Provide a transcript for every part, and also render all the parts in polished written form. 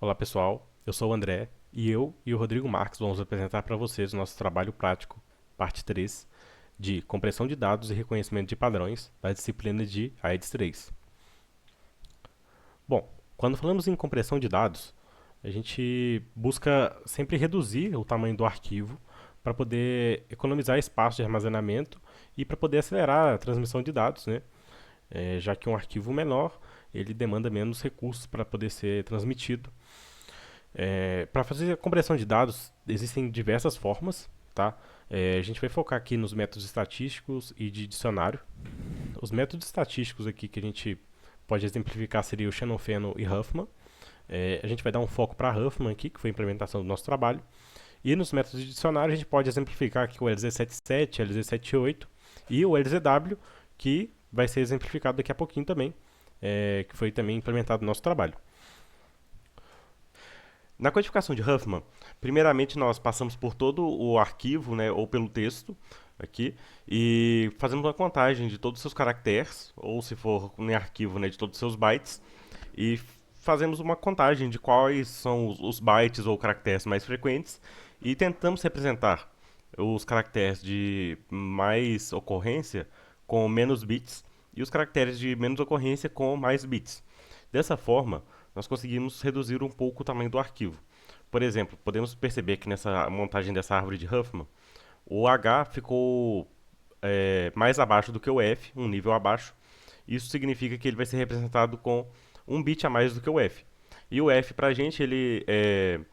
Olá pessoal, eu sou o André e eu e o Rodrigo Marques vamos apresentar para vocês o nosso trabalho prático, parte 3, de compressão de dados e reconhecimento de padrões da disciplina de AIDS 3. Bom, quando falamos em compressão de dados, a gente busca sempre reduzir o tamanho do arquivo para poder economizar espaço de armazenamento e para poder acelerar a transmissão de dados, né? Já que um arquivo menor ele demanda menos recursos para poder ser transmitido. Para fazer a compressão de dados, existem diversas formas, tá? A gente vai focar aqui nos métodos estatísticos e de dicionário. Os métodos estatísticos aqui que a gente pode exemplificar seria o Shannon, Fano e Huffman. A gente vai dar um foco para Huffman aqui, que foi a implementação do nosso trabalho. E nos métodos de dicionário a gente pode exemplificar aqui o LZ77, LZ78 e o LZW, que vai ser exemplificado daqui a pouquinho também, que foi também implementado no nosso trabalho. Na codificação de Huffman, primeiramente nós passamos por todo o arquivo, né, ou pelo texto aqui, e fazemos uma contagem de todos os seus caracteres, ou se for em arquivo, né, de todos os seus bytes, e fazemos uma contagem de quais são os bytes ou caracteres mais frequentes, e tentamos representar os caracteres de mais ocorrência com menos bits, e os caracteres de menos ocorrência com mais bits. Dessa forma, nós conseguimos reduzir um pouco o tamanho do arquivo. Por exemplo, podemos perceber que nessa montagem dessa árvore de Huffman, o H ficou mais abaixo do que o F, um nível abaixo. Isso significa que ele vai ser representado com um bit a mais do que o F. E o F, para a gente, ele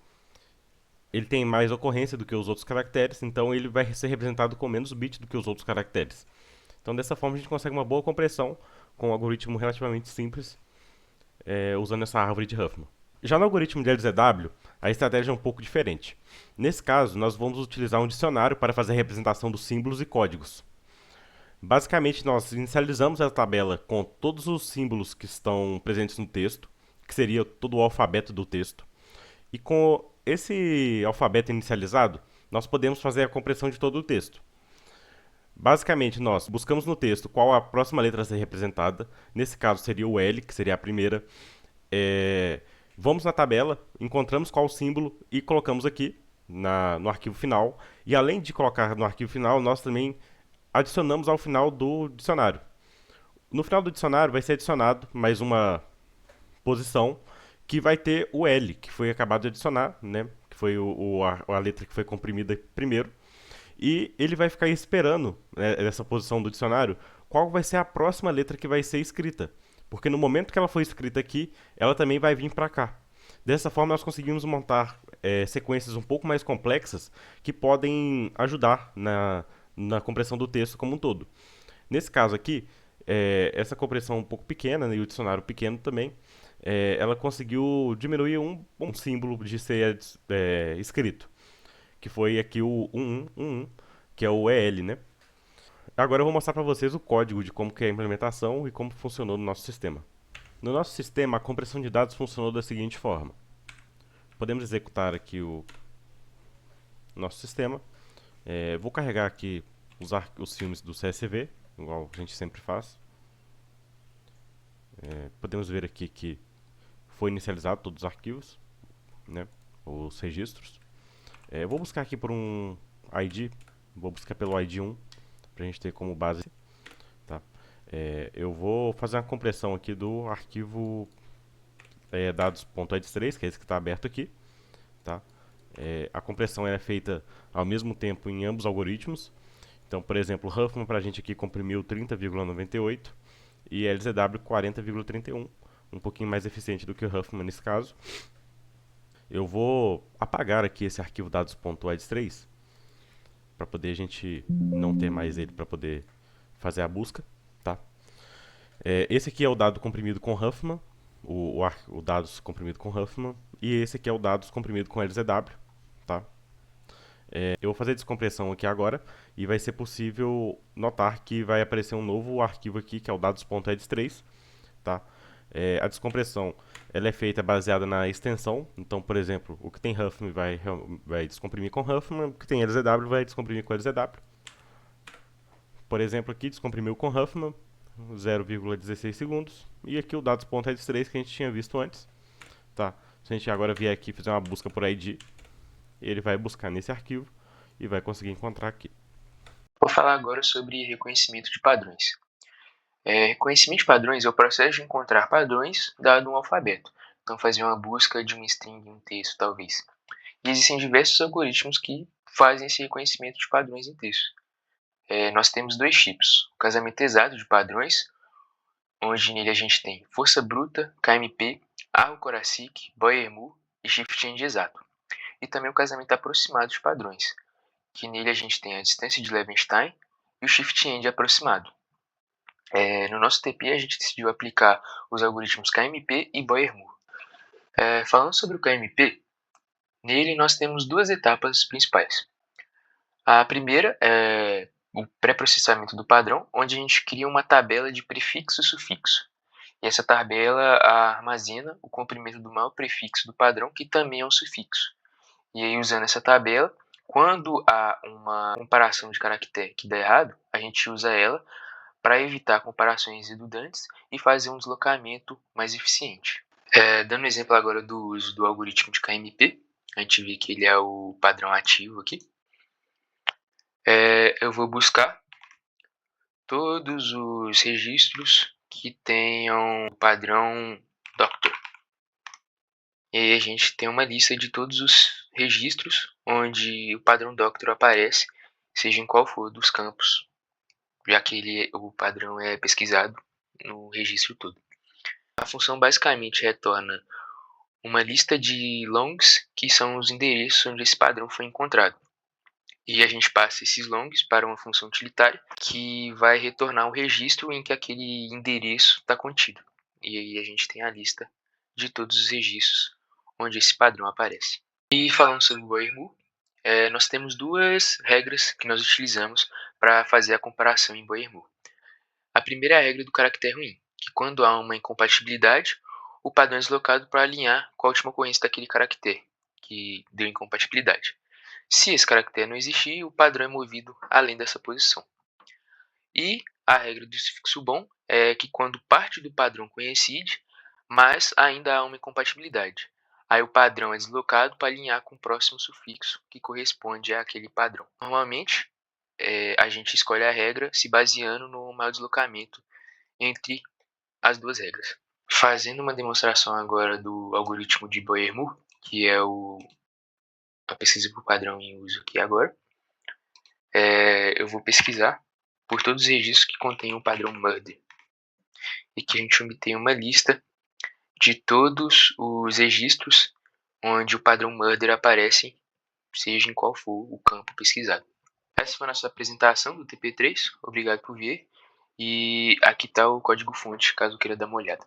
tem mais ocorrência do que os outros caracteres, então ele vai ser representado com menos bits do que os outros caracteres. Então, dessa forma, a gente consegue uma boa compressão com um algoritmo relativamente simples usando essa árvore de Huffman. Já no algoritmo de LZW, a estratégia é um pouco diferente. Nesse caso, nós vamos utilizar um dicionário para fazer a representação dos símbolos e códigos. Basicamente, nós inicializamos a tabela com todos os símbolos que estão presentes no texto, que seria todo o alfabeto do texto. E com esse alfabeto inicializado, nós podemos fazer a compressão de todo o texto. Basicamente, nós buscamos no texto qual a próxima letra a ser representada. Nesse caso, seria o L, que seria a primeira. É, Vamos na tabela, encontramos qual o símbolo e colocamos aqui no arquivo final. E além de colocar no arquivo final, nós também adicionamos ao final do dicionário. No final do dicionário vai ser adicionado mais uma posição que vai ter o L, que foi acabado de adicionar, né? Que foi a letra que foi comprimida primeiro. E ele vai ficar esperando, né, nessa posição do dicionário qual vai ser a próxima letra que vai ser escrita. Porque no momento que ela for escrita aqui, ela também vai vir para cá. Dessa forma, nós conseguimos montar sequências um pouco mais complexas que podem ajudar na compressão do texto como um todo. Nesse caso aqui, essa compressão um pouco pequena, né, e o dicionário pequeno também, ela conseguiu diminuir um símbolo de ser escrito, que foi aqui o 1111, que é o EL, né? Agora eu vou mostrar para vocês o código de como que é a implementação e como funcionou no nosso sistema. No nosso sistema, a compressão de dados funcionou da seguinte forma. Podemos executar aqui o nosso sistema. Vou carregar aqui os filmes do CSV, igual a gente sempre faz. Podemos ver aqui que foi inicializado todos os arquivos, né, os registros. Vou buscar aqui por um ID, vou buscar pelo ID 1, para a gente ter como base. Tá? Eu vou fazer uma compressão aqui do arquivo dados.eds3, que é esse que está aberto aqui. Tá? A compressão é feita ao mesmo tempo em ambos algoritmos. Então, por exemplo, Huffman para a gente aqui comprimiu 30,98 e LZW 40,31, um pouquinho mais eficiente do que o Huffman nesse caso. Eu vou apagar aqui esse arquivo dados.eds3 para poder a gente não ter mais ele para poder fazer a busca, tá? Esse aqui é o dado comprimido com Huffman, o dados comprimido com Huffman, e esse aqui é o dados comprimido com LZW, tá? Eu vou fazer a descompressão aqui agora e vai ser possível notar que vai aparecer um novo arquivo aqui, que é o dados.eds3, tá? A descompressão ela é feita baseada na extensão. Então, por exemplo, o que tem Huffman vai descomprimir com Huffman, o que tem LZW vai descomprimir com LZW. Por exemplo, aqui descomprimiu com Huffman, 0,16 segundos. E aqui o dados.eds3 que a gente tinha visto antes. Tá? Se a gente agora vier aqui e fizer uma busca por ID, ele vai buscar nesse arquivo e vai conseguir encontrar aqui. Vou falar agora sobre reconhecimento de padrões. Reconhecimento de padrões é o processo de encontrar padrões dado um alfabeto. Então, fazer uma busca de uma string em um texto, talvez. E existem diversos algoritmos que fazem esse reconhecimento de padrões em texto. Nós temos dois tipos: o casamento exato de padrões, onde nele a gente tem força bruta, KMP, Arro-Coracic, Boyer-Moore e Shift-End exato. E também o casamento aproximado de padrões, que nele a gente tem a distância de Levenshtein e o Shift-End aproximado. No nosso TP a gente decidiu aplicar os algoritmos KMP e Boyer-Moore. Falando sobre o KMP, nele nós temos duas etapas principais. A primeira é o pré-processamento do padrão, onde a gente cria uma tabela de prefixo e sufixo. E essa tabela armazena o comprimento do maior prefixo do padrão, que também é um sufixo. E aí, usando essa tabela, quando há uma comparação de caractere que dá errado, a gente usa ela para evitar comparações redundantes e fazer um deslocamento mais eficiente. Dando um exemplo agora do uso do algoritmo de KMP, a gente vê que ele é o padrão ativo aqui. Eu vou buscar todos os registros que tenham o padrão Doctor. E aí a gente tem uma lista de todos os registros onde o padrão Doctor aparece, seja em qual for dos campos, já que o padrão é pesquisado no registro todo. A função basicamente retorna uma lista de longs, que são os endereços onde esse padrão foi encontrado. E a gente passa esses longs para uma função utilitária que vai retornar o registro em que aquele endereço está contido. E aí a gente tem a lista de todos os registros onde esse padrão aparece. E falando sobre o Boyer-Moore, nós temos duas regras que nós utilizamos para fazer a comparação em Boyer-Moore. A primeira é a regra do caractere ruim, que quando há uma incompatibilidade, o padrão é deslocado para alinhar com a última ocorrência daquele caractere, que deu incompatibilidade. Se esse caractere não existir, o padrão é movido além dessa posição. E a regra do sufixo bom é que quando parte do padrão coincide, mas ainda há uma incompatibilidade. Aí o padrão é deslocado para alinhar com o próximo sufixo que corresponde àquele padrão. Normalmente, a gente escolhe a regra se baseando no maior deslocamento entre as duas regras. Fazendo uma demonstração agora do algoritmo de Boyer-Moore, que é a pesquisa por padrão em uso aqui agora, eu vou pesquisar por todos os registros que contêm o padrão murder, e que a gente obtém uma lista de todos os registros onde o padrão murder aparece, seja em qual for o campo pesquisado. Essa foi a nossa apresentação do TP3, obrigado por ver, e aqui está o código fonte caso queira dar uma olhada.